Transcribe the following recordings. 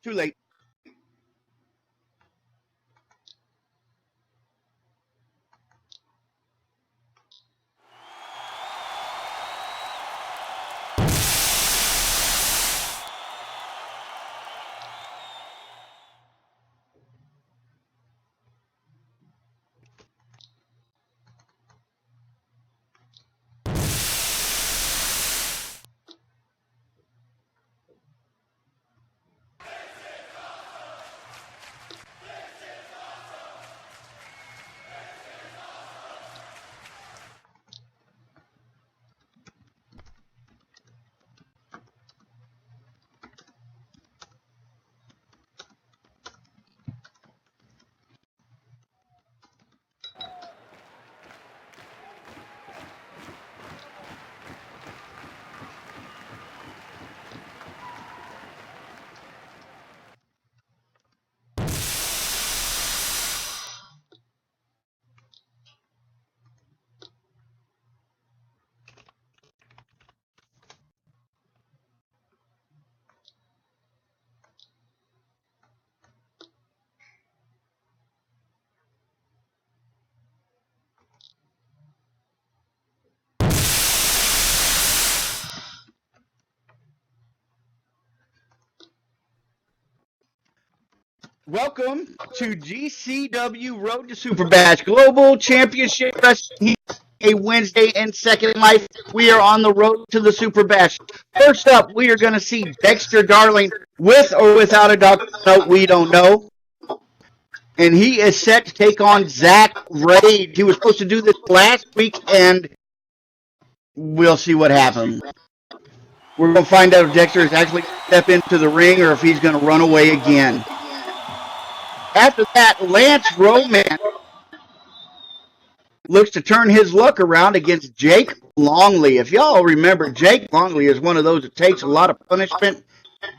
Too late. Welcome to GCW Road to SuperBash Global Championship Wrestling. A Wednesday and Second Life. We are on the road to the SuperBash. First up, we are going to see Dexter Darling with or without a doctor note. We don't know. And he is set to take on Zach Raid. He was supposed to do this last week, and we'll see what happens. We're going to find out if Dexter is actually going to step into the ring or if he's going to run away again. After that, Lance Romance looks to turn his luck around against Jake Longley. If y'all remember, Jake Longley is one of those that takes a lot of punishment.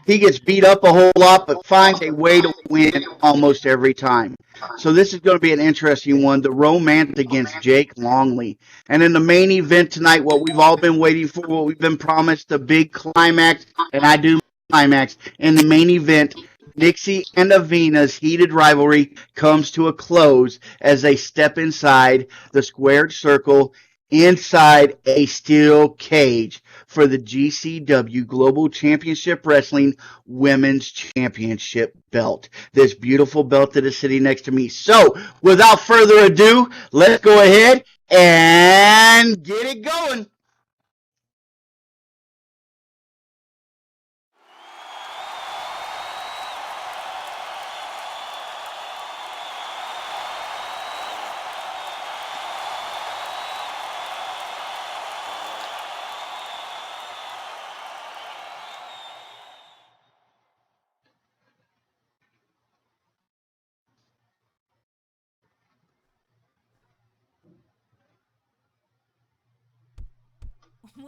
He gets beat up a whole lot, but finds a way to win almost every time. So this is going to be an interesting one, the Romance against Jake Longley. And in the main event tonight, what we've all been waiting for, what we've been promised, the big climax, and I do climax, in the main event, Nixie and Avina's heated rivalry comes to a close as they step inside the squared circle inside a steel cage for the GCW Global Championship Wrestling Women's Championship belt. This beautiful belt that is sitting next to me. So, without further ado, let's go ahead and get it going.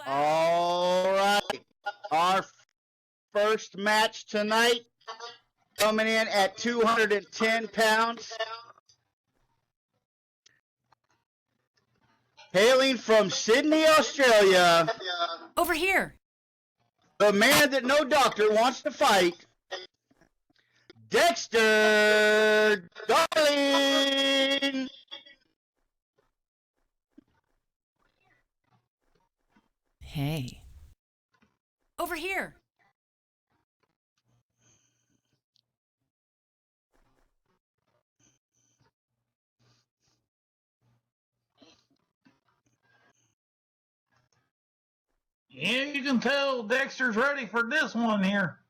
All right. Our first match tonight, coming in at 210 pounds. Hailing from Sydney, Australia. Over here. The man that no doctor wants to fight. Dexter Darling. Hey. Over here. Yeah, you can tell Dexter's ready for this one here.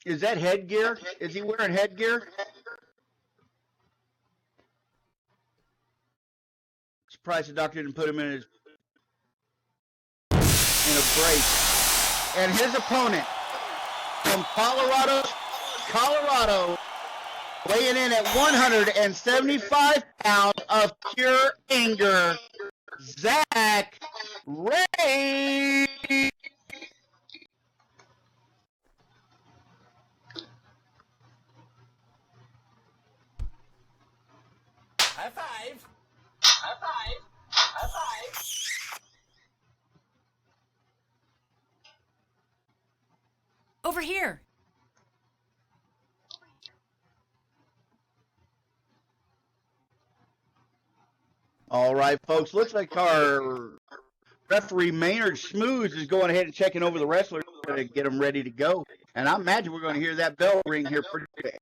Is that headgear? Is he wearing headgear? Surprised the doctor didn't put him in a brace. And his opponent from Colorado, weighing in at 175 pounds of pure anger, Zach Ray. High five. High five. High five. Over here. All right, folks. Looks like our referee Maynard Smooth is going ahead and checking over the wrestlers to get them ready to go. And I imagine we're going to hear that bell ring here pretty quick.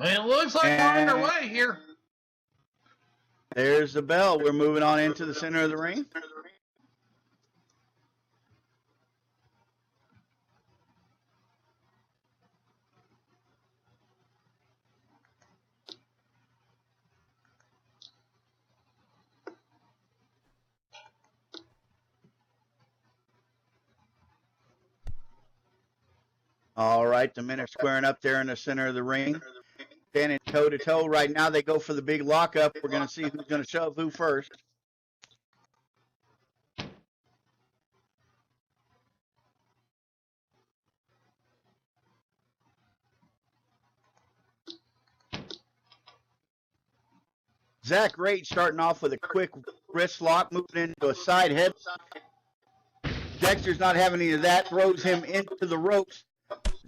It looks like we're underway here. There's the bell. We're moving on into the center of the ring. All right, the men are squaring up there in the center of the ring. Standing toe-to-toe. Right now, they go for the big lockup. We're going to see who's going to shove who first. Zach Rate starting off with a quick wrist lock, moving into a side head. Dexter's not having any of that, throws him into the ropes.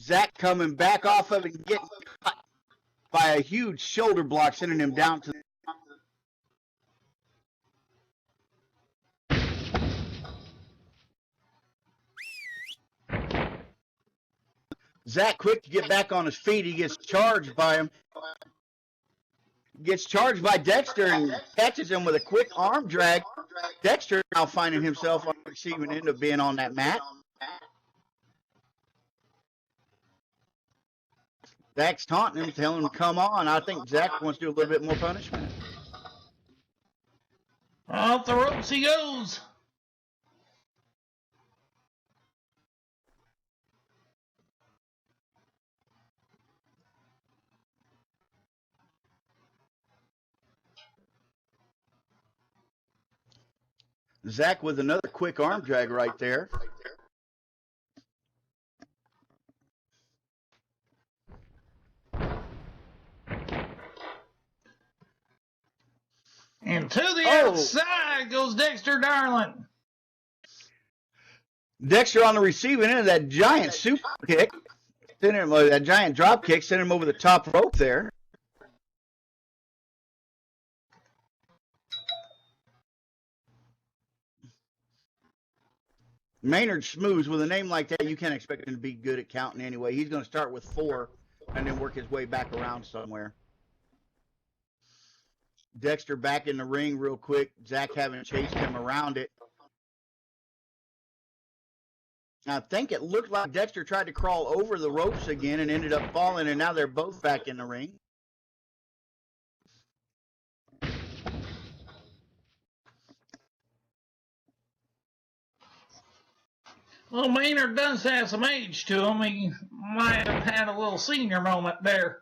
Zach coming back off of it and getting caught by a huge shoulder block, sending him down to Zach quick to get back on his feet. He gets charged by him. Gets charged by Dexter and catches him with a quick arm drag. Dexter now finding himself on the receiving end of being on that mat. Zach's taunting him, telling him to come on. I think Zach wants to do a little bit more punishment. Off the ropes he goes. Zach with another quick arm drag right there. And to the outside goes Dexter Darling. Dexter on the receiving end of that giant super kick. That giant drop kick sent him over the top rope there. Maynard Smooth, with a name like that, you can't expect him to be good at counting anyway. He's going to start with 4 and then work his way back around somewhere. Dexter back in the ring real quick. Zach having chased him around it. I think it looked like Dexter tried to crawl over the ropes again and ended up falling, and now they're both back in the ring. Well, Maynard does have some age to him. He might have had a little senior moment there.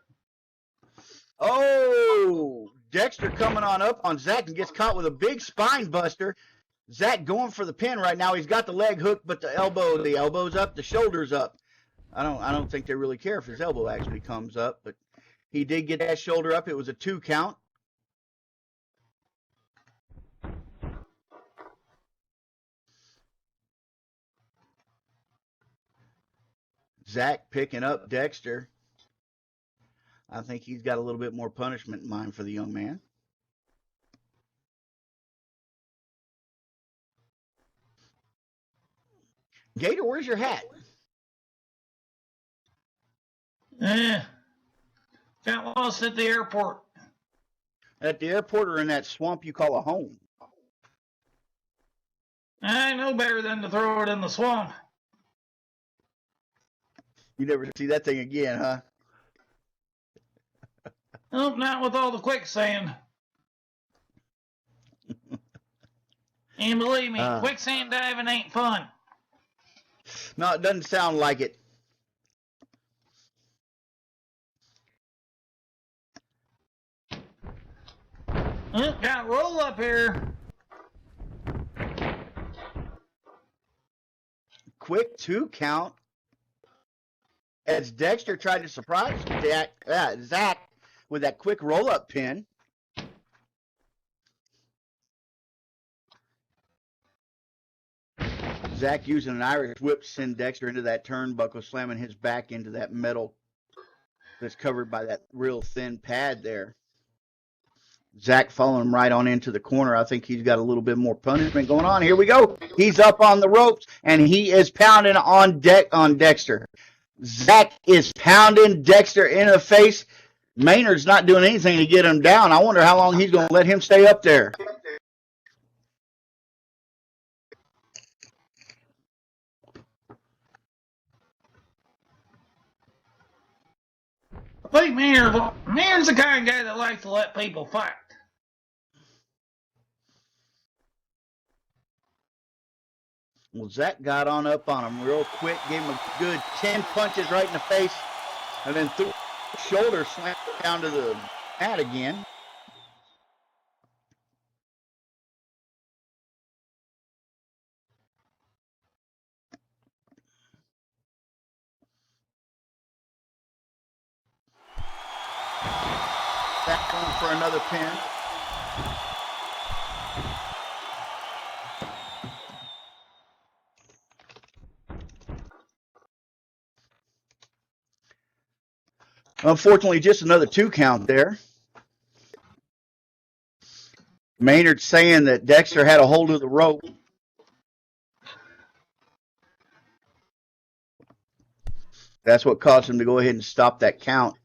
Oh, Dexter coming on up on Zach and gets caught with a big spine buster. Zach going for the pin right now. He's got the leg hooked, but the elbow's up, the shoulder's up. I don't think they really care if his elbow actually comes up, but he did get that shoulder up. It was a 2 count. Zach picking up Dexter. I think he's got a little bit more punishment in mind for the young man. Gator, where's your hat? Got lost at the airport. At the airport or in that swamp you call a home? I know better than to throw it in the swamp. You never see that thing again, huh? Nope, not with all the quicksand. And believe me, quicksand diving ain't fun. No, it doesn't sound like it. Got roll up here. Quick 2 count. As Dexter tried to surprise Zach with that quick roll-up pin. Zach using an Irish whip to send Dexter into that turnbuckle, slamming his back into that metal that's covered by that real thin pad there. Zach following him right on into the corner. I think he's got a little bit more punishment going on. Here we go. He's up on the ropes, and he is pounding on Dexter. Zach is pounding Dexter in the face. Maynard's not doing anything to get him down. I wonder how long he's going to let him stay up there. I think Maynard's the kind of guy that likes to let people fight. Well, Zach got on up on him real quick, gave him a good 10 punches right in the face, and then threw the shoulder, slammed down to the mat again. Zach going for another pin. Unfortunately, just another 2 count there. Maynard saying that Dexter had a hold of the rope. That's what caused him to go ahead and stop that count.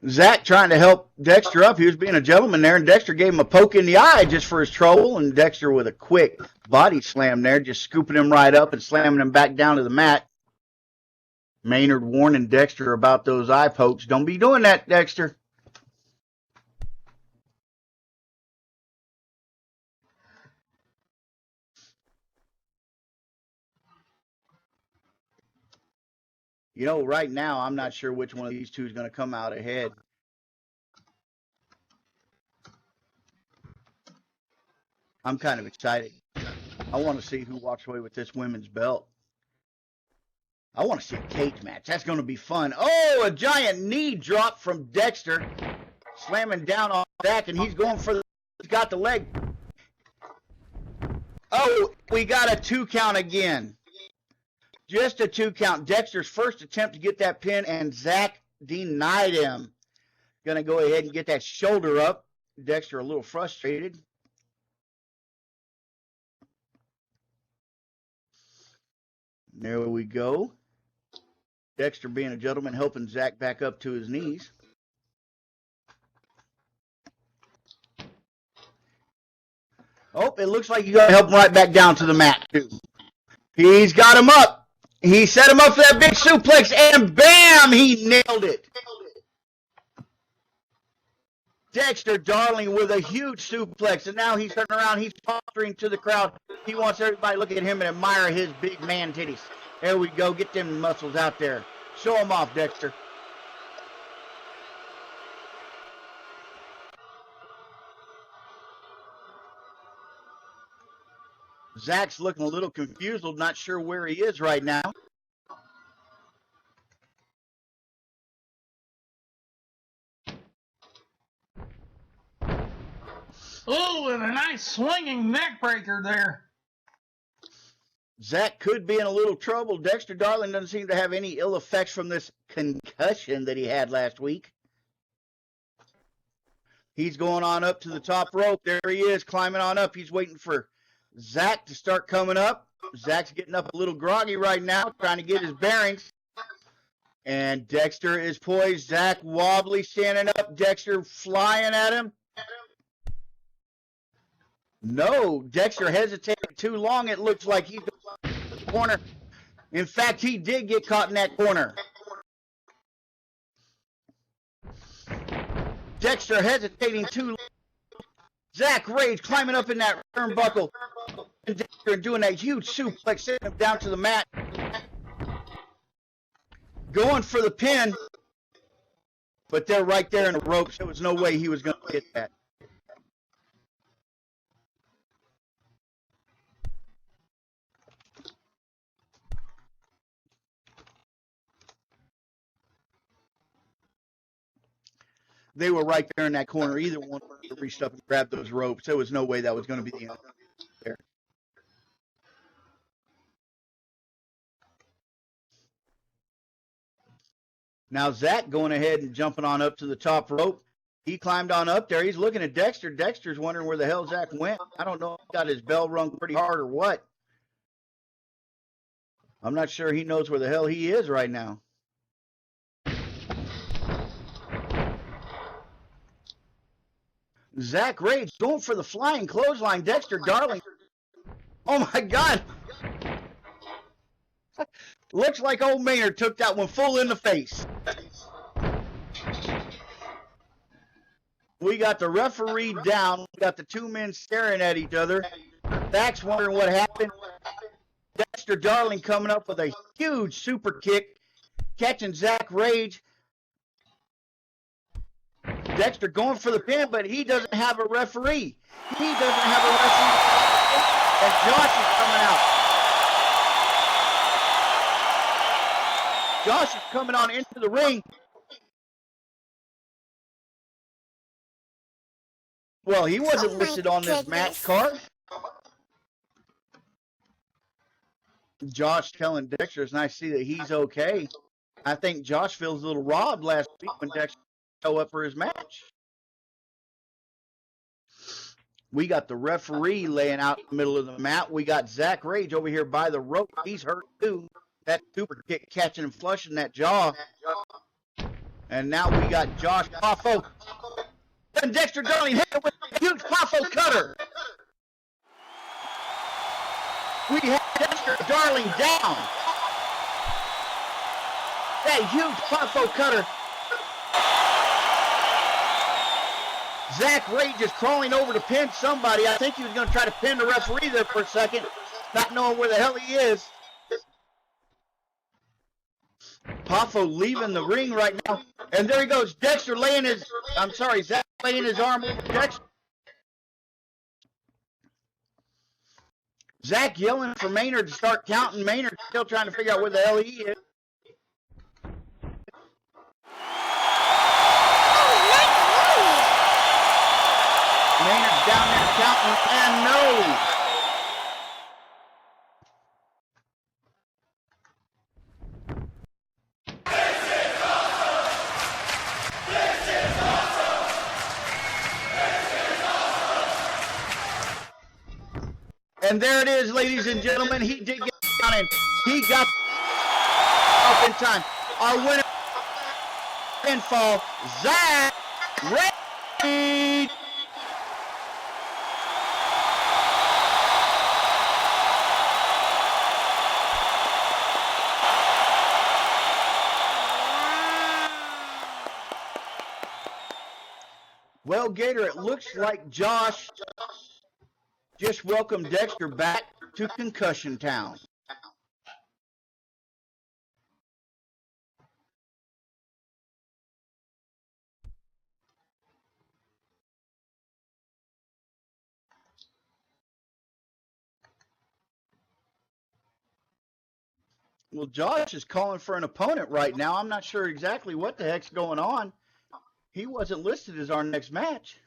Zach trying to help Dexter up. He was being a gentleman there, and Dexter gave him a poke in the eye just for his trouble, and Dexter with a quick body slam there, just scooping him right up and slamming him back down to the mat. Maynard warning Dexter about those eye pokes. Don't be doing that, Dexter. You know, right now, I'm not sure which one of these two is going to come out ahead. I'm kind of excited. I want to see who walks away with this women's belt. I want to see a cage match. That's going to be fun. Oh, a giant knee drop from Dexter. Slamming down on Zach, and he's going for he's got the leg. Oh, we got a 2 count again. Just a 2 count. Dexter's first attempt to get that pin, and Zach denied him. Going to go ahead and get that shoulder up. Dexter a little frustrated. There we go. Dexter being a gentleman, helping Zach back up to his knees. Oh, it looks like you got to help him right back down to the mat, too. He's got him up. He set him up for that big suplex, and bam, he nailed it. Dexter Darling with a huge suplex, and now he's turning around. He's posturing to the crowd. He wants everybody to look at him and admire his big man titties. There we go. Get them muscles out there. Show them off, Dexter. Zach's looking a little confused, not sure where he is right now. Oh, and a nice swinging neck breaker there. Zach could be in a little trouble. Dexter Darling doesn't seem to have any ill effects from this concussion that he had last week. He's going on up to the top rope. There he is, climbing on up. He's waiting for Zach to start coming up. Zach's getting up a little groggy right now, trying to get his bearings. And Dexter is poised. Zach wobbly, standing up. Dexter flying at him. No, Dexter hesitated too long. It looks like he's going to the corner. In fact, he did get caught in that corner. Dexter hesitating too long. Zach Rage climbing up in that turnbuckle. And Dexter doing that huge suplex, sending him down to the mat. Going for the pin. But they're right there in the ropes. There was no way he was going to get that. They were right there in that corner. Either one reached up and grabbed those ropes. There was no way that was going to be the end there. Now Zach going ahead and jumping on up to the top rope. He climbed on up there. He's looking at Dexter. Dexter's wondering where the hell Zach went. I don't know if he got his bell rung pretty hard or what. I'm not sure he knows where the hell he is right now. Zach Rage going for the flying clothesline. Dexter Darling. Oh my God. Looks like old Maynard took that one full in the face. We got the referee down. We got the two men staring at each other. Zach's wondering what happened. Dexter Darling coming up with a huge super kick, catching Zach Rage. Dexter going for the pin, but he doesn't have a referee. He doesn't have a referee. And Josh is coming out. Josh is coming on into the ring. Well, he wasn't listed on this match card. Josh telling Dexter it's nice to see that he's okay. I think Josh feels a little robbed last week when Dexter showed up for his match. We got the referee laying out in the middle of the mat. We got Zach Rage over here by the rope. He's hurt too. That super kick catching and flushing that jaw. And now we got Josh Poffo. And Dexter Darling hit it with a huge Poffo cutter. We have Dexter Darling down. That huge Poffo cutter. Zach Rage is crawling over to pin somebody. I think he was going to try to pin the referee there for a second, not knowing where the hell he is. Poffo leaving the ring right now. And there he goes. Dexter laying his, Zach laying his arm over Dexter. Zach yelling for Maynard to start counting. Maynard still trying to figure out where the hell he is. Maynard's down there counting, and no. And there it is, ladies and gentlemen. He did get down and he got up in time. Our winner pinfall, Zach Rage. Well, Gator, it looks like Josh just welcomed Dexter back to Concussion Town. Well, Josh is calling for an opponent right now. I'm not sure exactly what the heck's going on. He wasn't listed as our next match.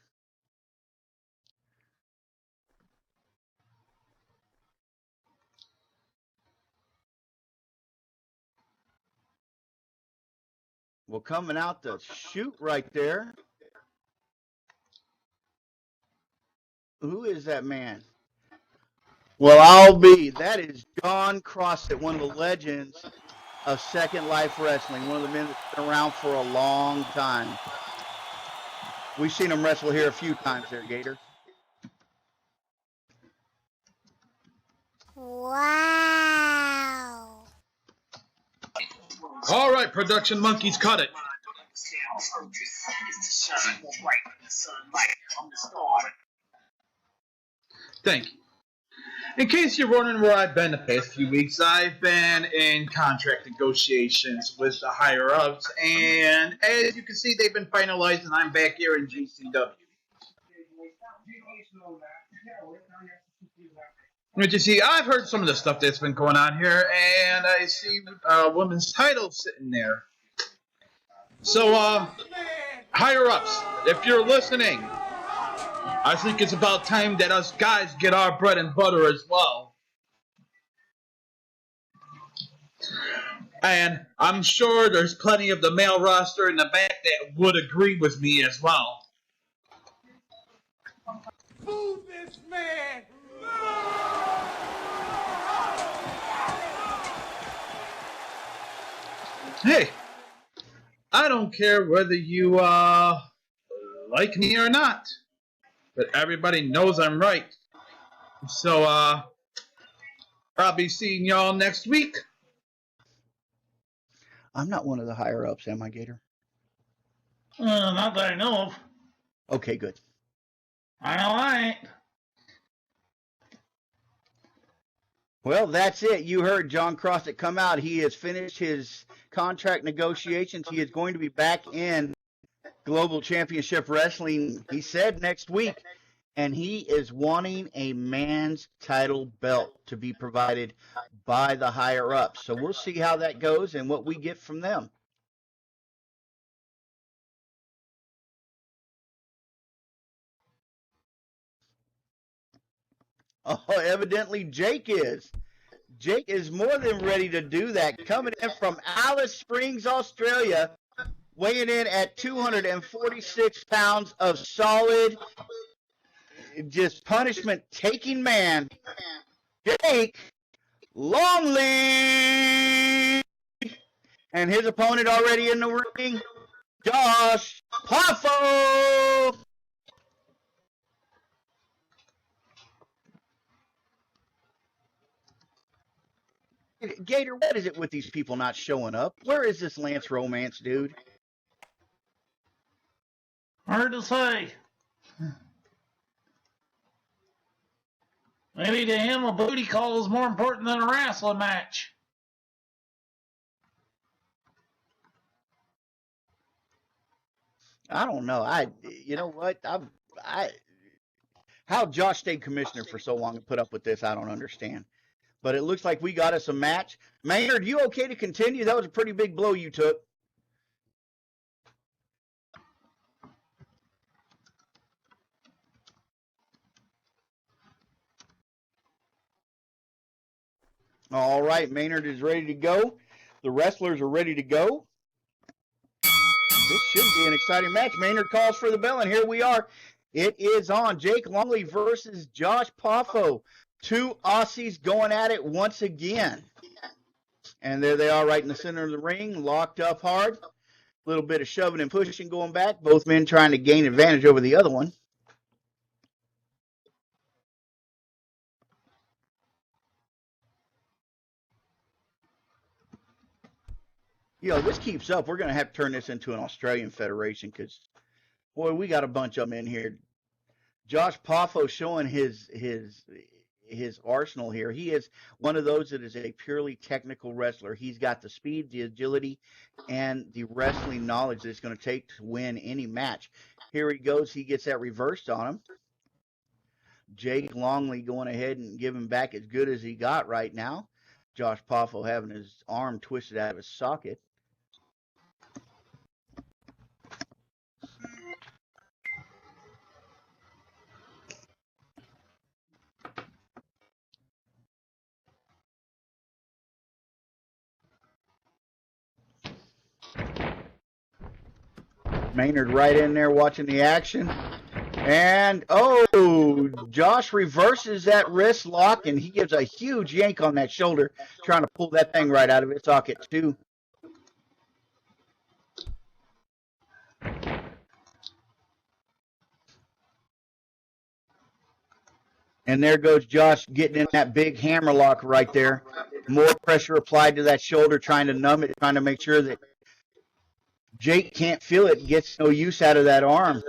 Well, coming out the chute right there. Who is that man? Well, that is John Crossett, one of the legends of Second Life Wrestling, one of the men that's been around for a long time. We've seen him wrestle here a few times there, Gator. Wow. All right, production monkeys, cut it. Thank you. In case you're wondering where I've been the past few weeks, I've been in contract negotiations with the higher-ups, and as you can see, they've been finalized, and I'm back here in GCW. But you see, I've heard some of the stuff that's been going on here, and I see a women's title sitting there. So, higher ups, if you're listening, I think it's about time that us guys get our bread and butter as well. And I'm sure there's plenty of the male roster in the back that would agree with me as well. Move this man! Hey, I don't care whether you like me or not, but everybody knows I'm right. So I'll be seeing y'all next week. I'm not one of the higher ups, am I, Gator? Not that I know of. Okay, good. I know I ain't. Well, that's it. You heard John Crossett come out. He has finished his contract negotiations. He is going to be back in Global Championship Wrestling, he said, next week. And he is wanting a man's title belt to be provided by the higher ups. So we'll see how that goes and what we get from them. Oh, evidently Jake is. Jake is more than ready to do that. Coming in from Alice Springs, Australia, weighing in at 246 pounds of solid, just punishment-taking man, Jake Longley. And his opponent already in the ring, Josh Poffo. Gator, what is it with these people not showing up? Where is this Lance Romance, dude? Hard to say. Maybe to him a booty call is more important than a wrestling match. I don't know. You know what? How Josh stayed commissioner for so long and put up with this, I don't understand. But it looks like we got us a match. Maynard, you okay to continue? That was a pretty big blow you took. All right, Maynard is ready to go. The wrestlers are ready to go. This should be an exciting match. Maynard calls for the bell, and here we are. It is on. Jake Longley versus Josh Poffo. Two Aussies going at it once again. And there they are right in the center of the ring, locked up hard. A little bit of shoving and pushing going back. Both men trying to gain advantage over the other one. You know, this keeps up, we're going to have to turn this into an Australian federation because, boy, we got a bunch of them in here. Josh Poffo showing his arsenal here. He is one of those that is a purely technical wrestler. He's got the speed, the agility, and the wrestling knowledge that it's going to take to win any match. Here he goes. He gets that reversed on him. Jake Longley going ahead and giving back as good as he got right now. Josh Poffo having his arm twisted out of his socket. Maynard right in there watching the action. And, oh, Josh reverses that wrist lock, and he gives a huge yank on that shoulder, trying to pull that thing right out of its socket, too. And there goes Josh getting in that big hammer lock right there. More pressure applied to that shoulder, trying to numb it, trying to make sure that Jake can't feel it, gets no use out of that arm.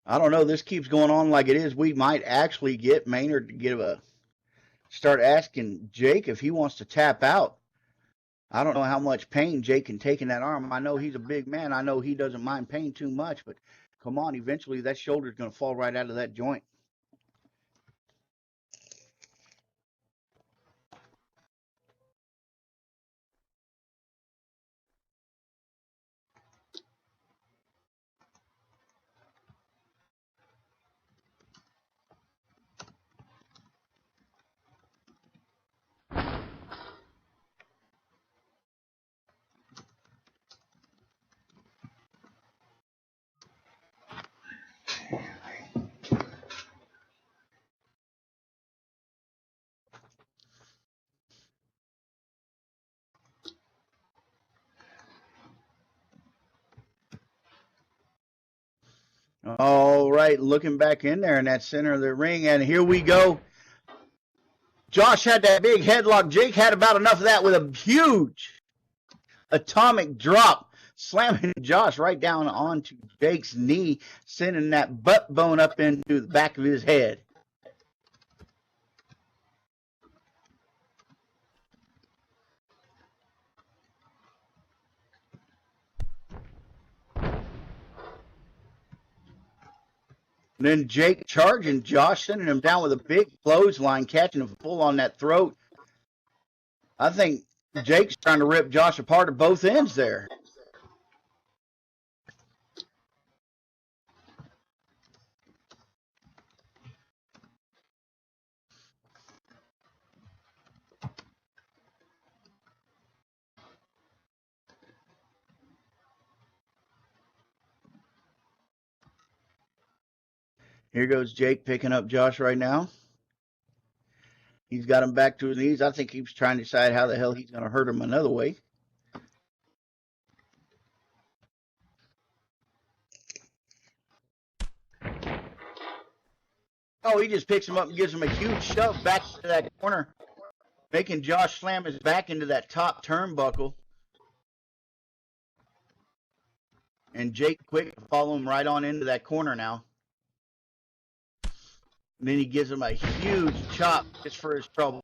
I don't know. This keeps going on like it is. We might actually get Maynard to give a start asking Jake if he wants to tap out. I don't know how much pain Jake can take in that arm. I know he's a big man. I know he doesn't mind pain too much, but come on, eventually that shoulder's going to fall right out of that joint. All right, looking back in there in that center of the ring, and here we go. Josh had that big headlock. Jake had about enough of that with a huge atomic drop, slamming Josh right down onto Jake's knee, sending that butt bone up into the back of his head. And then Jake charging Josh, sending him down with a big clothesline, catching him full on that throat. I think Jake's trying to rip Josh apart at both ends there. Here goes Jake picking up Josh right now. He's got him back to his knees. I think he's trying to decide how the hell he's going to hurt him another way. Oh, he just picks him up and gives him a huge shove back to that corner, making Josh slam his back into that top turnbuckle. And Jake quick to follow him right on into that corner now. And then he gives him a huge chop just for his trouble.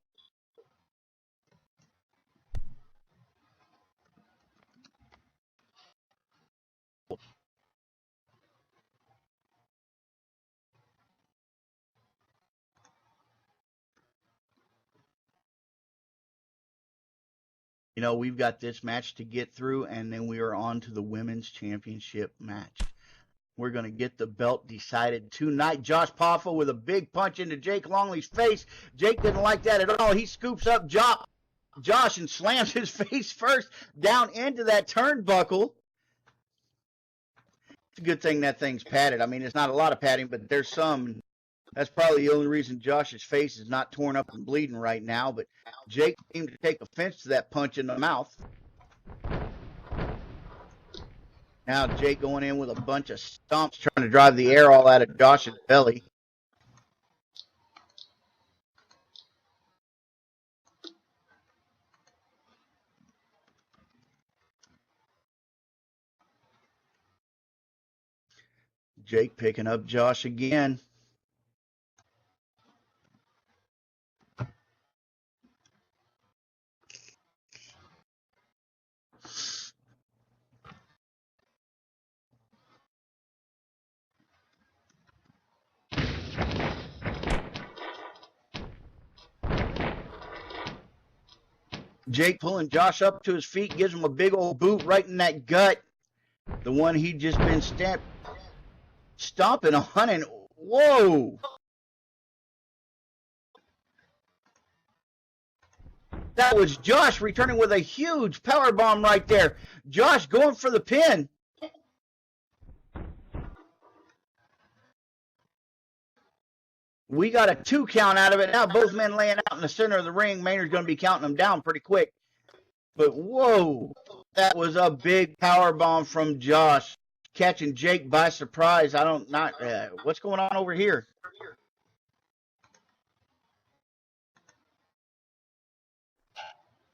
You know, we've got this match to get through, and then we are on to the women's championship match. We're going to get the belt decided tonight. Josh Poffa with a big punch into Jake Longley's face. Jake didn't like that at all. He scoops up Josh and slams his face first down into that turnbuckle. It's a good thing that thing's padded. I mean, it's not a lot of padding, but there's some. That's probably the only reason Josh's face is not torn up and bleeding right now. But Jake seemed to take offense to that punch in the mouth. Now Jake going in with a bunch of stomps, trying to drive the air all out of Josh's belly. Jake picking up Josh again. Jake pulling Josh up to his feet, gives him a big old boot right in that gut. The one he'd just been stomping on, and whoa! That was Josh returning with a huge power bomb right there. Josh going for the pin. We got a 2 count out of it. Now both men laying out in the center of the ring. Maynard's going to be counting them down pretty quick. But whoa, that was a big power bomb from Josh, catching Jake by surprise. What's going on over here?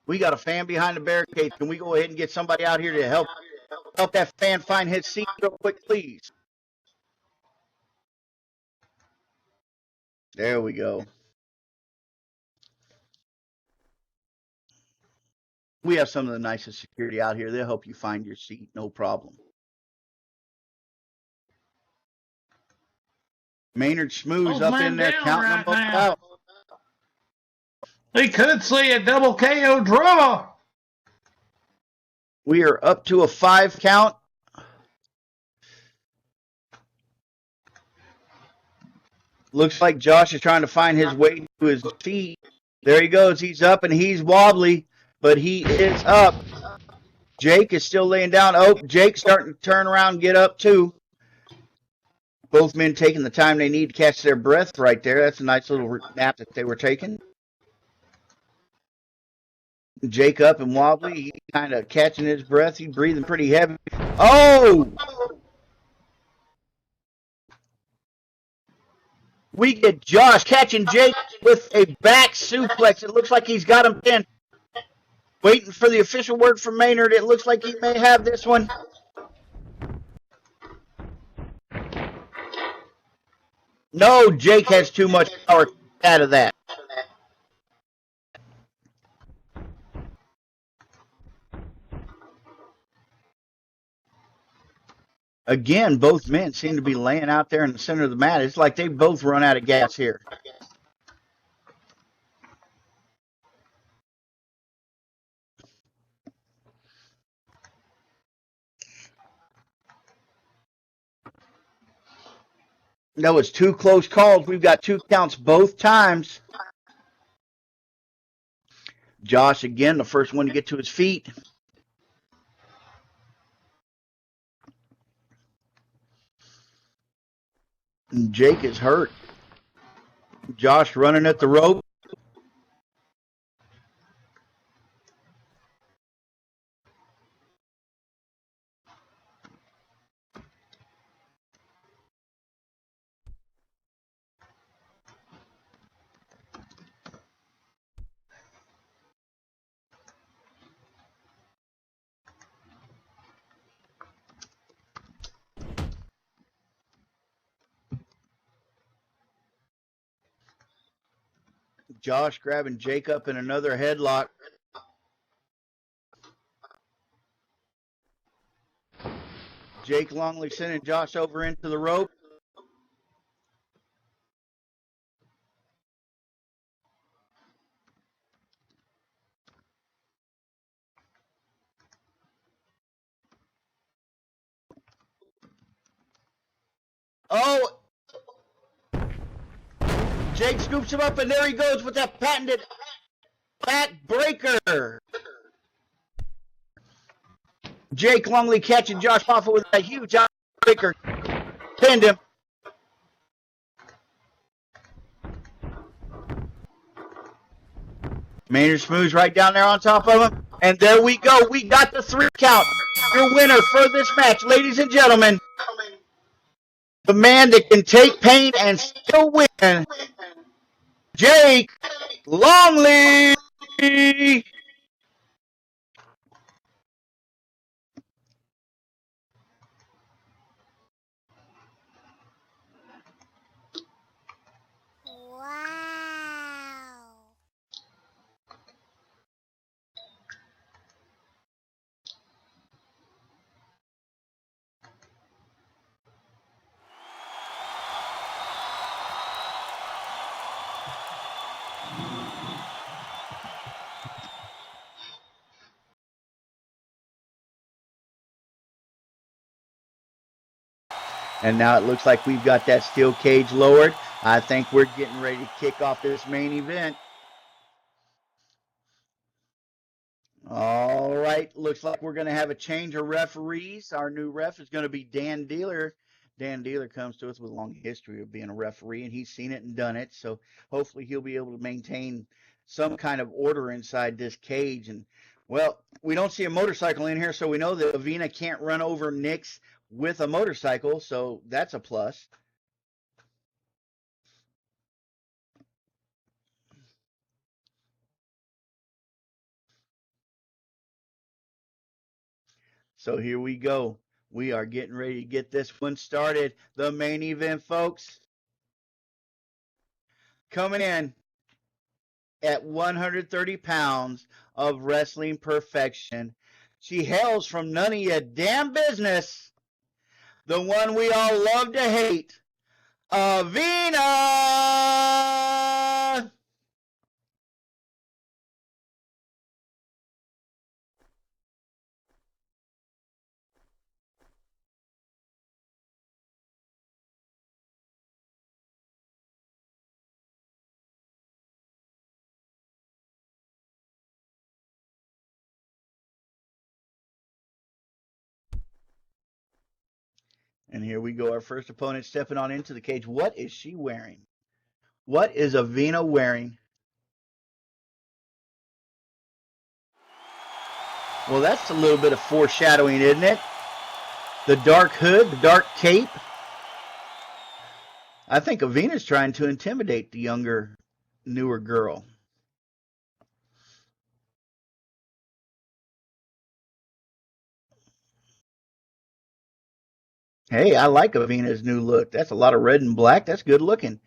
We got a fan behind the barricade. Can we go ahead and get somebody out here to help that fan find his seat real quick, please? There we go. We have some of the nicest security out here. They'll help you find your seat, no problem. Maynard Smooth's Both up men in there down counting right them both now. out. We could see a double KO draw. We are up to a 5 count. Looks like Josh is trying to find his way to his feet. There he goes. He's up and he's wobbly, but he is up. Jake is still laying down. Oh, Jake's starting to turn around and get up too. Both men taking the time they need to catch their breath right there. That's a nice little nap that they were taking. Jake up and wobbly. He's kind of catching his breath. He's breathing pretty heavy. Oh! We get Josh catching Jake with a back suplex. It looks like he's got him pinned. Waiting for the official word from Maynard. It looks like he may have this one. No, Jake has too much power out of that. Again, both men seem to be laying out there in the center of the mat. It's like they both run out of gas here. That was 2 close calls. We've got 2 counts both times. Josh, again, the first one to get to his feet. And Jake is hurt. Josh running at the rope. Josh grabbing Jake up in another headlock. Jake Longley sending Josh over into the rope. Oh! Jake scoops him up, and there he goes with that patented back breaker. Jake Longley catching Josh Hoffa with a huge breaker. Pinned him. Maynard Smooth's right down there on top of him. And there we go. We got the 3 count. Your winner for this match, ladies and gentlemen. The man that can take pain and still win. Jake Longley. And now it looks like we've got that steel cage lowered. I think we're getting ready to kick off this main event. All right, looks like we're going to have a change of referees. Our new ref is going to be Dan Dealer. Dan Dealer comes to us with a long history of being a referee, and he's seen it and done it. So hopefully he'll be able to maintain some kind of order inside this cage. And, well, we don't see a motorcycle in here, so we know that Avina can't run over Nix with a motorcycle, so that's a plus. So here we go. We are getting ready to get this one started. The main event, folks. Coming in at 130 pounds of wrestling perfection. She hails from none of your damn business. The one we all love to hate, Avina! And here we go, our first opponent stepping on into the cage. What is she wearing? What is Avina wearing? Well, that's a little bit of foreshadowing, isn't it? The dark hood, the dark cape. I think Avina's trying to intimidate the younger, newer girl. Hey, I like Avina's new look. That's a lot of red and black. That's good looking.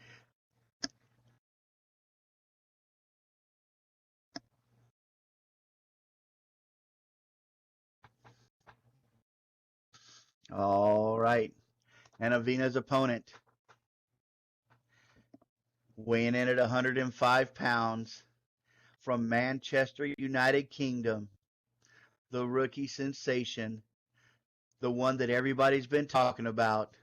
All right. And Avina's opponent, weighing in at 105 pounds, from Manchester, United Kingdom, the rookie sensation, the one that everybody's been talking about,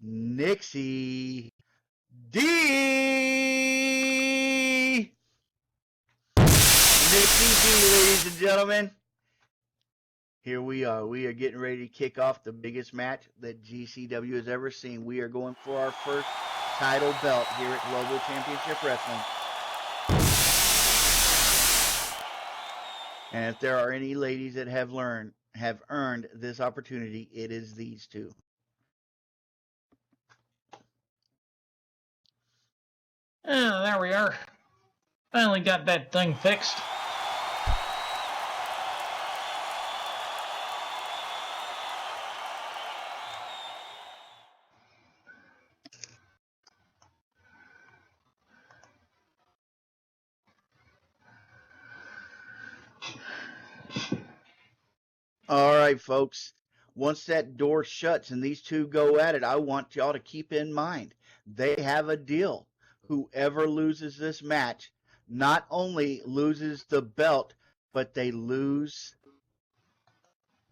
Nixie D. Nixie D, ladies and gentlemen. Here we are. We are getting ready to kick off the biggest match that GCW has ever seen. We are going for our first title belt here at Global Championship Wrestling. And if there are any ladies that have earned this opportunity, it is these two. Oh, there we are. Finally got that thing fixed. All right, folks. Once that door shuts and these two go at it, I want y'all to keep in mind, they have a deal. Whoever loses this match not only loses the belt, but they lose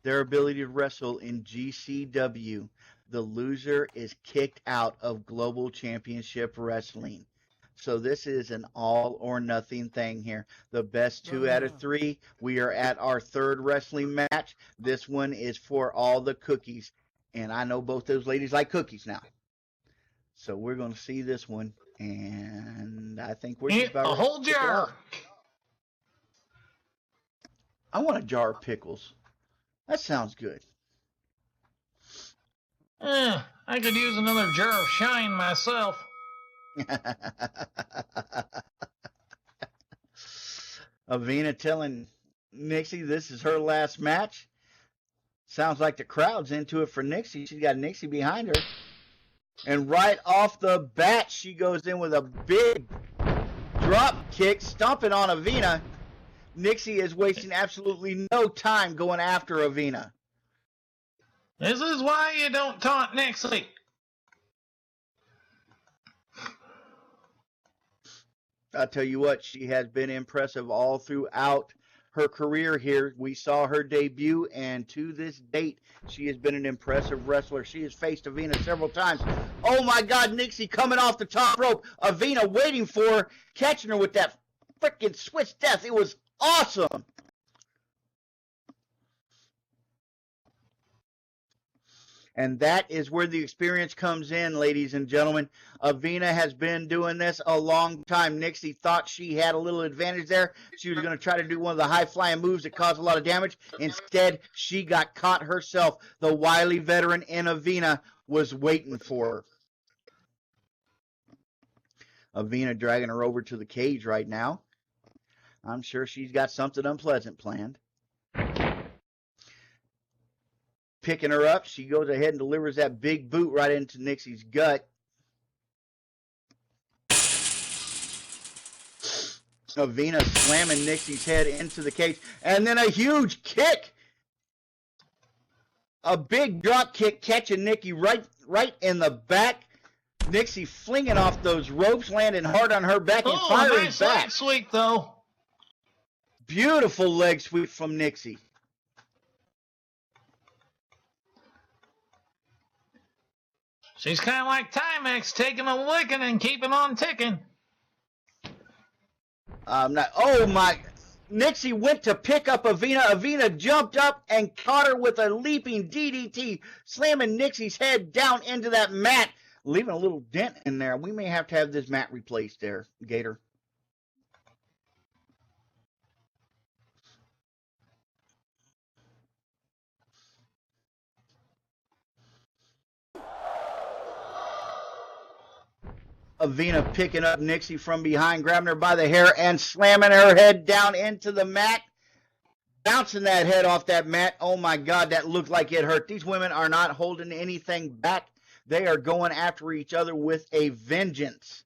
their ability to wrestle in GCW. The loser is kicked out of Global Championship Wrestling. So this is an all or nothing thing here. The best 2 out of 3. We are at our third wrestling match. This one is for all the cookies. And I know both those ladies like cookies now. So we're going to see this one. And I think we're just about A ready whole to kick it jar. off. I want a jar of pickles. That sounds good. I could use another jar of shine myself. Avina telling Nixie this is her last match. Sounds like the crowd's into it for Nixie. She's got Nixie behind her. And right off the bat, she goes in with a big drop kick, stomping on Avina. Nixie is wasting absolutely no time going after Avina. This is why you don't taunt Nixie. I'll tell you what, she has been impressive all throughout her career here. We saw her debut, and to this date, she has been an impressive wrestler. She has faced Avina several times. Oh my God, Nixie coming off the top rope. Avina waiting for her, catching her with that freaking switch death. It was awesome. And that is where the experience comes in, ladies and gentlemen. Avina has been doing this a long time. Nixie thought she had a little advantage there. She was going to try to do one of the high-flying moves that caused a lot of damage. Instead, she got caught herself. The wily veteran in Avina was waiting for her. Avina dragging her over to the cage right now. I'm sure she's got something unpleasant planned. Picking her up, she goes ahead and delivers that big boot right into Nixie's gut. Avina slamming Nixie's head into the cage. And then a huge kick. A big drop kick catching Nikki right in the back. Nixie flinging off those ropes, landing hard on her back and firing nice back. leg sweep, though. Beautiful leg sweep from Nixie. She's kind of like Timex, taking a licking and keeping on ticking. Oh my! Nixie went to pick up Avina. Avina jumped up and caught her with a leaping DDT, slamming Nixie's head down into that mat, leaving a little dent in there. We may have to have this mat replaced there, Gator. Avina picking up Nixie from behind, grabbing her by the hair and slamming her head down into the mat. Bouncing that head off that mat. Oh my God, that looked like it hurt. These women are not holding anything back. They are going after each other with a vengeance.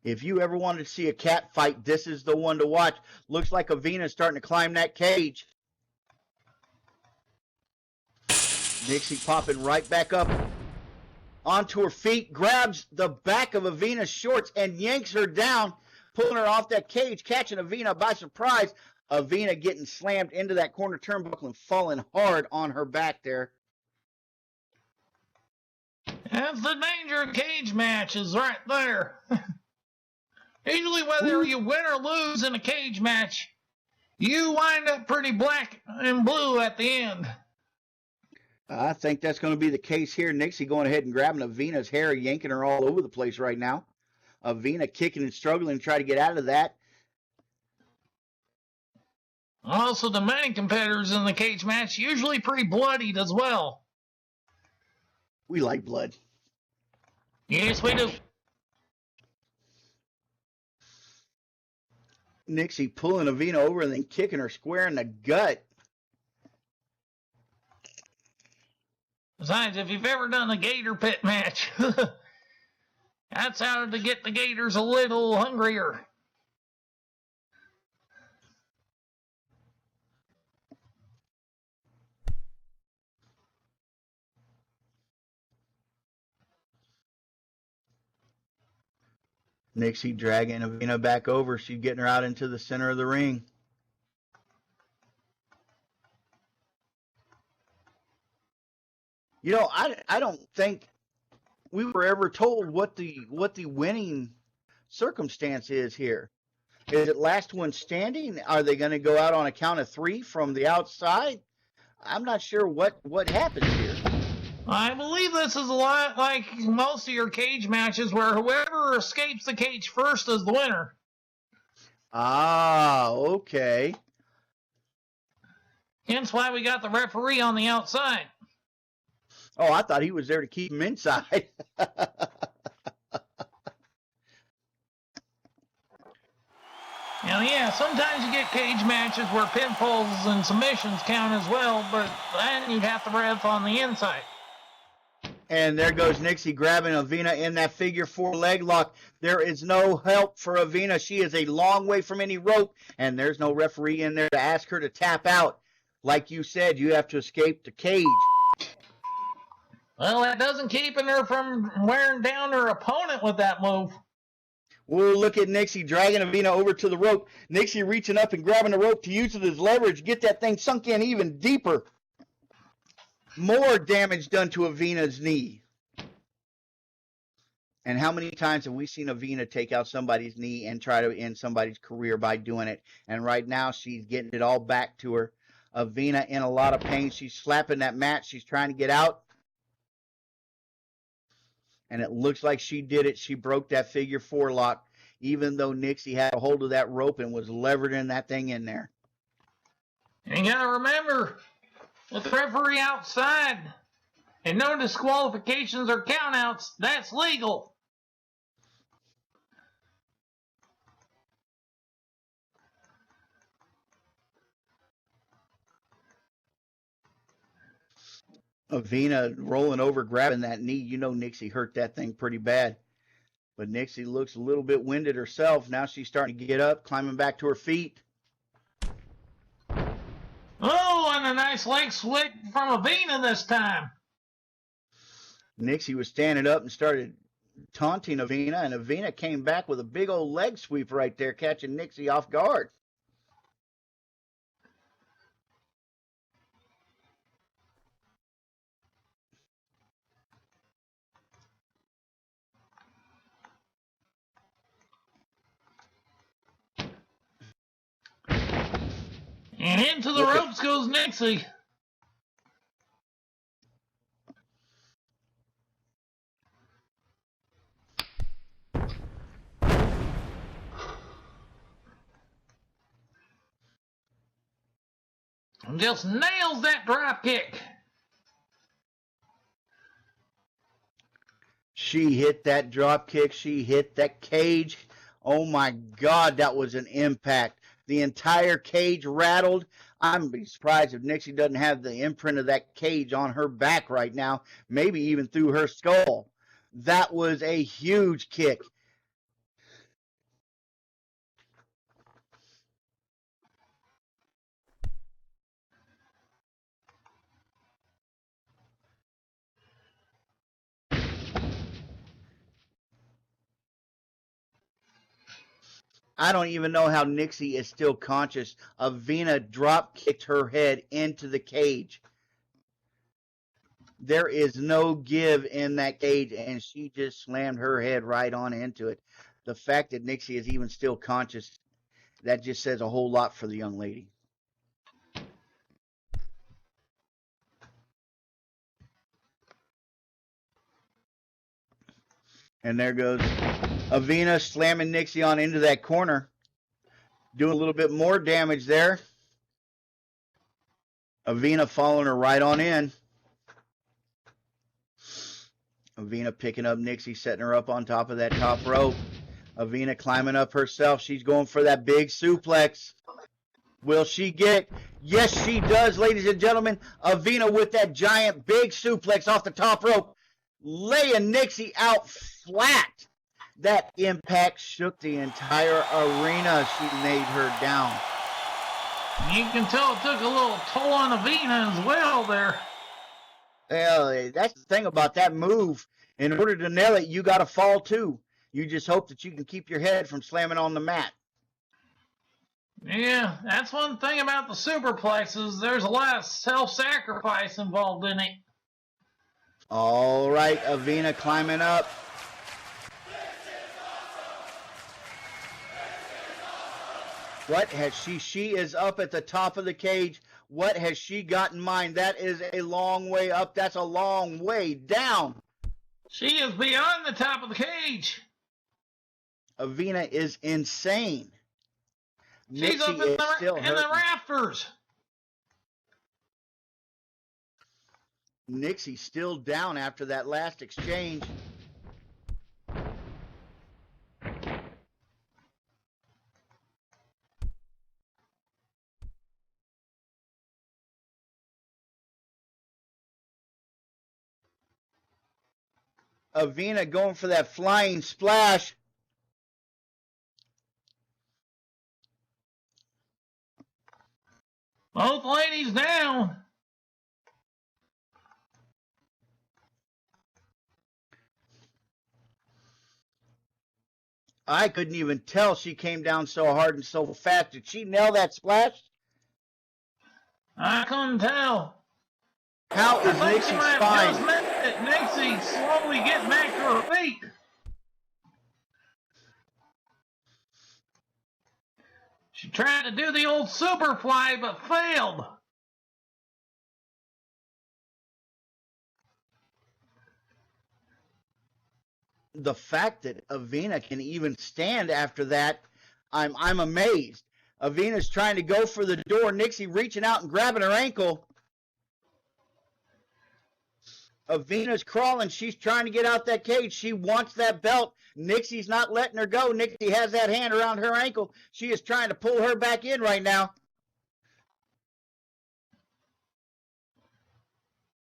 If you ever wanted to see a cat fight, this is the one to watch. Looks like Avina's starting to climb that cage. Nixie popping right back up onto her feet, grabs the back of Avina's shorts and yanks her down, pulling her off that cage, catching Avina by surprise. Avina getting slammed into that corner turnbuckle and falling hard on her back there. That's the danger of cage matches right there. Usually whether you win or lose in a cage match, you wind up pretty black and blue at the end. I think that's going to be the case here. Nixie going ahead and grabbing Avina's hair, yanking her all over the place right now. Avina kicking and struggling to try to get out of that. Also, the many competitors in the cage match usually pretty bloodied as well. We like blood. Yes, we do. Nixie pulling Avina over and then kicking her square in the gut. Besides, if you've ever done a gator pit match, that's how to get the gators a little hungrier. Nixie dragging Avina back over. She's getting her out into the center of the ring. You know, I don't think we were ever told what the winning circumstance is here. Is it last one standing? Are they going to go out on a count of 3 from the outside? I'm not sure what happens here. I believe this is a lot like most of your cage matches where whoever escapes the cage first is the winner. Ah, okay. Hence why we got the referee on the outside. Oh, I thought he was there to keep him inside. Now, yeah, sometimes you get cage matches where pinfalls and submissions count as well, but then you'd have the ref on the inside. And there goes Nixie grabbing Avina in that figure 4 leg lock. There is no help for Avina. She is a long way from any rope, and there's no referee in there to ask her to tap out. Like you said, you have to escape the cage. Well, that doesn't keep her from wearing down her opponent with that move. We'll look at Nixie dragging Avina over to the rope. Nixie reaching up and grabbing the rope to use it as leverage, get that thing sunk in even deeper. More damage done to Avina's knee. And how many times have we seen Avina take out somebody's knee and try to end somebody's career by doing it? And right now she's getting it all back to her. Avina in a lot of pain. She's slapping that mat. She's trying to get out. And it looks like she did it. She broke that figure 4 lock, even though Nixie had a hold of that rope and was leveraging that thing in there. And you gotta remember, with the referee outside and no disqualifications or countouts, that's legal. Avina rolling over, grabbing that knee. You know Nixie hurt that thing pretty bad. But Nixie looks a little bit winded herself. Now she's starting to get up, climbing back to her feet. Oh, and a nice leg sweep from Avena this time. Nixie was standing up and started taunting Avena, and Avena came back with a big old leg sweep right there, catching Nixie off guard. And into the ropes goes Nixie. Just nails that drop kick. She hit that drop kick. She hit that cage. Oh my God, that was an impact. The entire cage rattled. I'm be surprised if Nixie doesn't have the imprint of that cage on her back right now, maybe even through her skull. That was a huge kick. I don't even know how Nixie is still conscious. Avena drop kicked her head into the cage. There is no give in that cage, and she just slammed her head right on into it. The fact that Nixie is even still conscious, that just says a whole lot for the young lady. And there goes Avena slamming Nixie on into that corner. Doing a little bit more damage there. Avena following her right on in. Avena picking up Nixie, setting her up on top of that top rope. Avena climbing up herself. She's going for that big suplex. Will she get? Yes, she does, ladies and gentlemen. Avena with that giant big suplex off the top rope, laying Nixie out flat. That impact shook the entire arena. She made her down. You can tell it took a little toll on Avena as well there. Well, that's the thing about that move. In order to nail it, you got to fall too. You just hope that you can keep your head from slamming on the mat. Yeah, that's one thing about the superplexes. There's a lot of self-sacrifice involved in it. All right, Avena climbing up. What has she is up at the top of the cage. What has she got in mind? That is a long way up. That's a long way down. She is beyond the top of the cage. Avena is insane. She's up in the rafters. Nixie's still down after that last exchange. Avena going for that flying splash. Both ladies down. I couldn't even tell she came down so hard and so fast. Did she nail that splash? I couldn't tell. How is Nixie's spine? Just met Nixie slowly getting back to her feet. She tried to do the old superfly but failed. The fact that Avena can even stand after that, I'm amazed. Avena's trying to go for the door. Nixie reaching out and grabbing her ankle. Avena's crawling. She's trying to get out that cage. She wants that belt. Nixie's not letting her go. Nixie has that hand around her ankle. She is trying to pull her back in right now.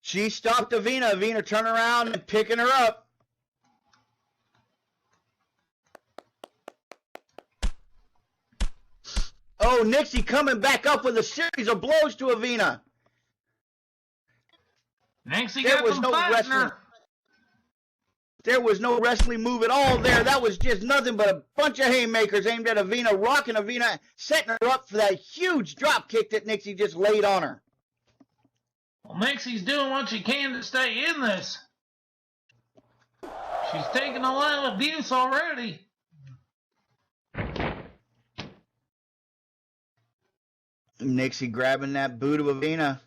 She stopped Avena. Avena turning around and picking her up. Oh, Nixie coming back up with a series of blows to Avina. Nixie There got was some no fight in wrestling. her. There was no wrestling move at all there. That was just nothing but a bunch of haymakers aimed at Avina, rocking Avina, setting her up for that huge drop kick that Nixie just laid on her. Well, Nixie's doing what she can to stay in this. She's taken a lot of abuse already. Nixie grabbing that boot of Avina.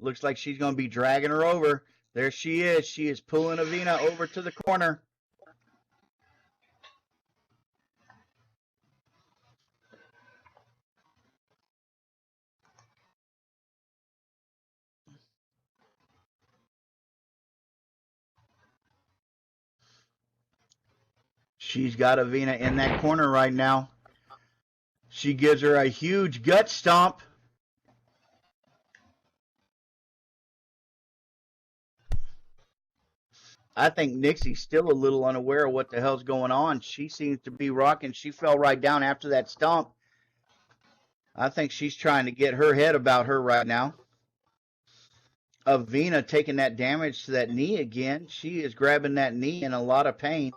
Looks like she's going to be dragging her over. There she is. She is pulling Avina over to the corner. She's got Avina in that corner right now. She gives her a huge gut stomp. I think Nixie's still a little unaware of what the hell's going on. She seems to be rocking. She fell right down after that stomp. I think she's trying to get her head about her right now. Avina taking that damage to that knee again. She is grabbing that knee in a lot of pain.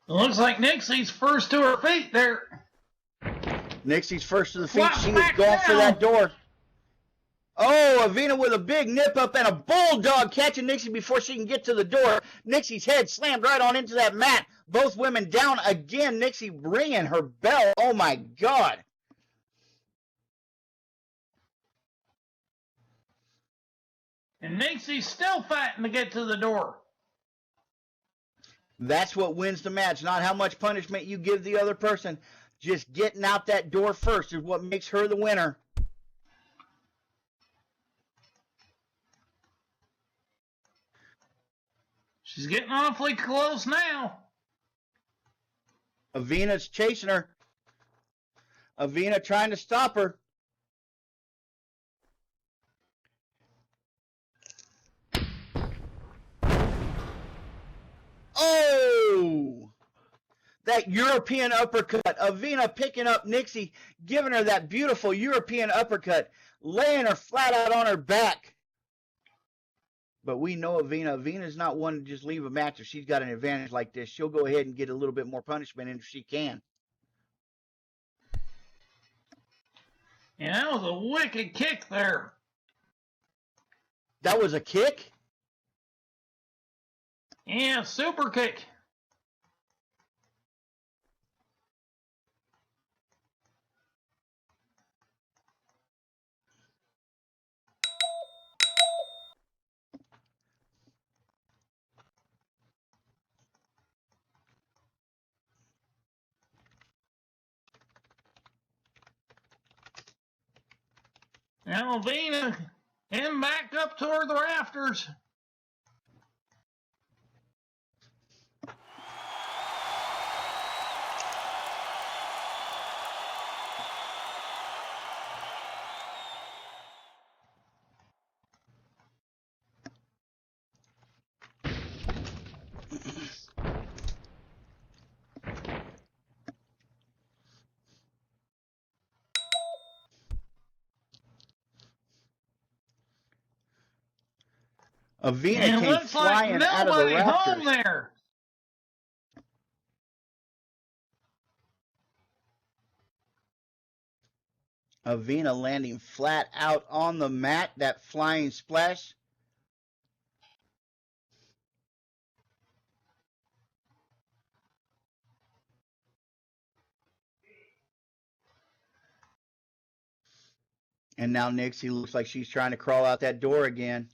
It looks like Nixie's first to her feet there. Nixie's first to the feet. Flop She is back going for down. that door. Oh, Avina with a big nip up and a bulldog catching Nixie before she can get to the door. Nixie's head slammed right on into that mat. Both women down again. Nixie ringing her bell. Oh, my God. And Nixie's still fighting to get to the door. That's what wins the match, not how much punishment you give the other person. Just getting out that door first is what makes her the winner. She's getting awfully close now. Avina's chasing her. Avina trying to stop her. Oh! That European uppercut. Avina picking up Nixie, giving her that beautiful European uppercut, laying her flat out on her back. But we know Avina. Avina's not one to just leave a match if she's got an advantage like this. She'll go ahead and get a little bit more punishment in if she can. Yeah, that was a wicked kick there. That was a kick? Yeah, super kick. Now Avina heading back up toward the rafters. Avina And it came looks like flying out of the nobody home rafters. there. Avina landing flat out on the mat, that flying splash. And now Nixie looks like she's trying to crawl out that door again.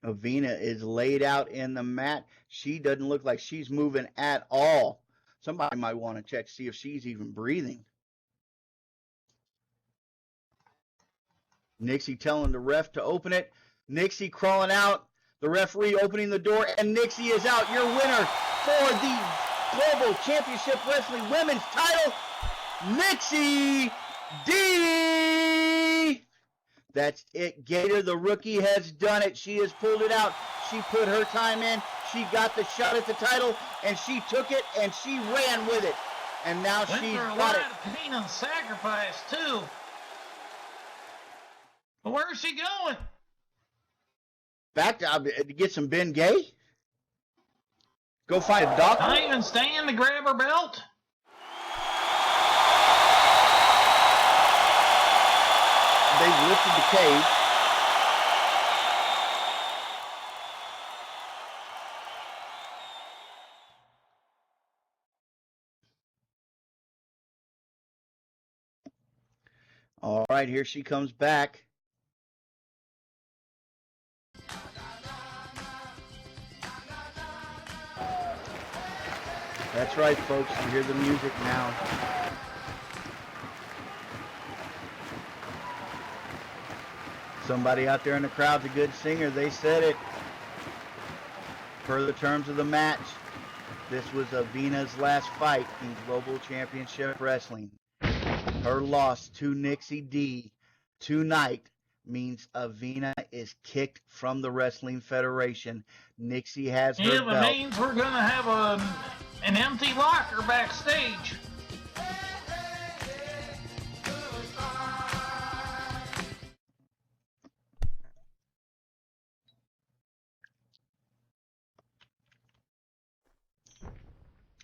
Avina is laid out in the mat. She doesn't look like she's moving at all. Somebody might want to check to see if she's even breathing. Nixie telling the ref to open it. Nixie crawling out. The referee opening the door, and Nixie is out. Your winner for the Global Championship Wrestling Women's title, Nixie D. That's it. Gator, the rookie, has done it. She has pulled it out. She put her time in. She got the shot at the title, and she took it, and she ran with it. And now she's got it. Went through a lot of pain and sacrifice, too. But where's she going? Back to get some Ben Gay? Go find a doctor? Not even staying to grab her belt? They've lifted the cage. All right, here she comes back. That's right, folks. You hear the music now. Somebody out there in the crowd's a good singer. They said it. Per the terms of the match, this was Avina's last fight in Global Championship Wrestling. Her loss to Nixie D tonight means Avina is kicked from the Wrestling Federation. Nixie has her Yeah, belt. it means we're going to have an empty locker backstage.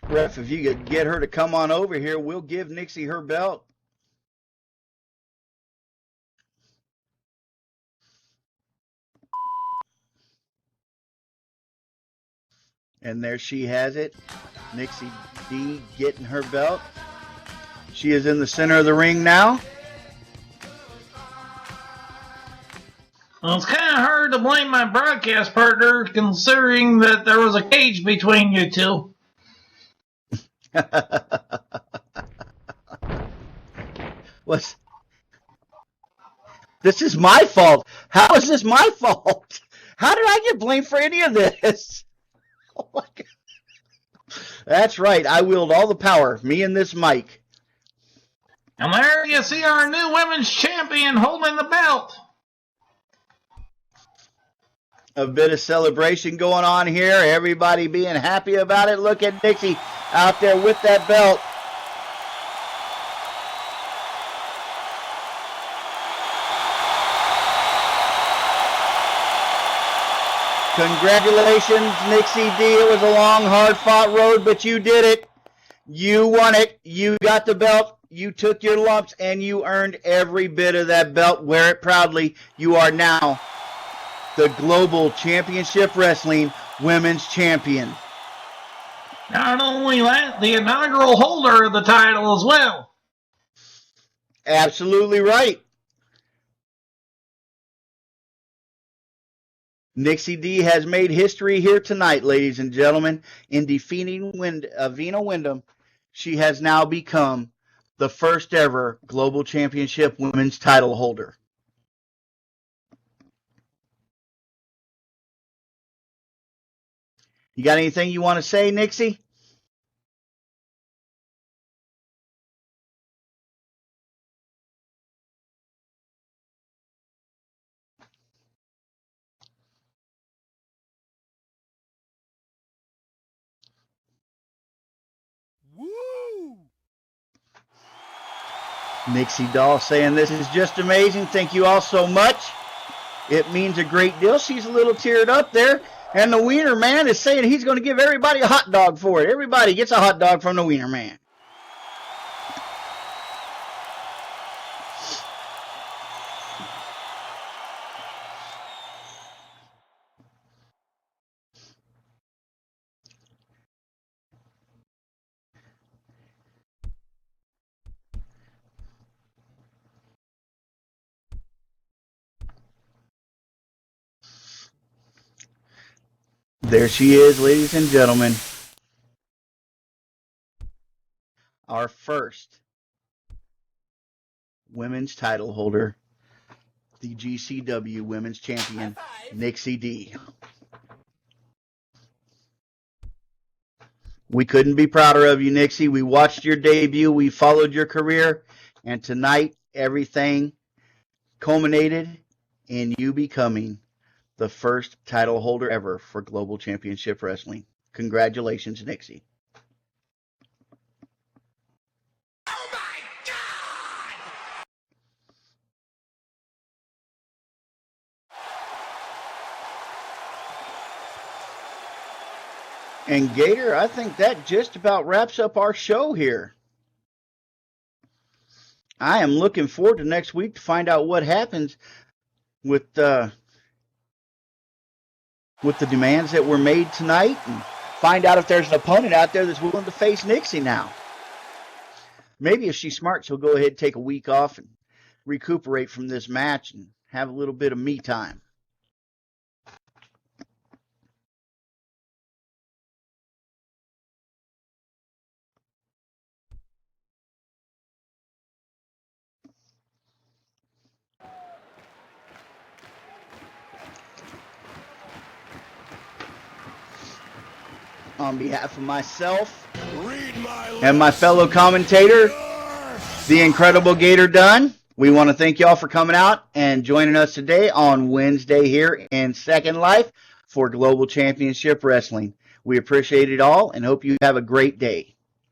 Ref, if you could get her to come on over here, we'll give Nixie her belt. And there she has it. Nixie D getting her belt. She is in the center of the ring now. Well, it's kind of hard to blame my broadcast partner, considering that there was a cage between you two. This is my fault. How is this my fault? How did I get blamed for any of this? Oh my God. That's right. I wield all the power. Me and this mic. And there you see our new women's champion holding the belt. A bit of celebration going on here. Everybody being happy about it. Look at Nixie out there with that belt. Congratulations, Nixie D. It was a long, hard-fought road, but you did it. You won it. You got the belt. You took your lumps, and you earned every bit of that belt. Wear it proudly. You are now the Global Championship Wrestling Women's Champion. Not only that, the inaugural holder of the title as well. Absolutely right. Nixie D has made history here tonight, ladies and gentlemen. In defeating Avina Wyndham, she has now become the first ever Global Championship Women's title holder. You got anything you want to say, Nixie? Woo! Nixie Doll saying this is just amazing. Thank you all so much. It means a great deal. She's a little teared up there. And the Wiener Man is saying he's going to give everybody a hot dog for it. Everybody gets a hot dog from the Wiener Man. There she is, ladies and gentlemen. Our first women's title holder, the GCW Women's Champion, Nixie D. We couldn't be prouder of you, Nixie. We watched your debut. We followed your career. And tonight, everything culminated in you becoming the first title holder ever for Global Championship Wrestling. Congratulations, Nixie. Oh my God! And Gator, I think that just about wraps up our show here. I am looking forward to next week to find out what happens with the demands that were made tonight and find out if there's an opponent out there that's willing to face Nixie now. Maybe if she's smart, she'll go ahead and take a week off and recuperate from this match and have a little bit of me time. On behalf of myself and my fellow commentator, the incredible Gator Dunn, we want to thank y'all for coming out and joining us today on Wednesday here in Second Life for Global Championship Wrestling. We appreciate it all and hope you have a great day.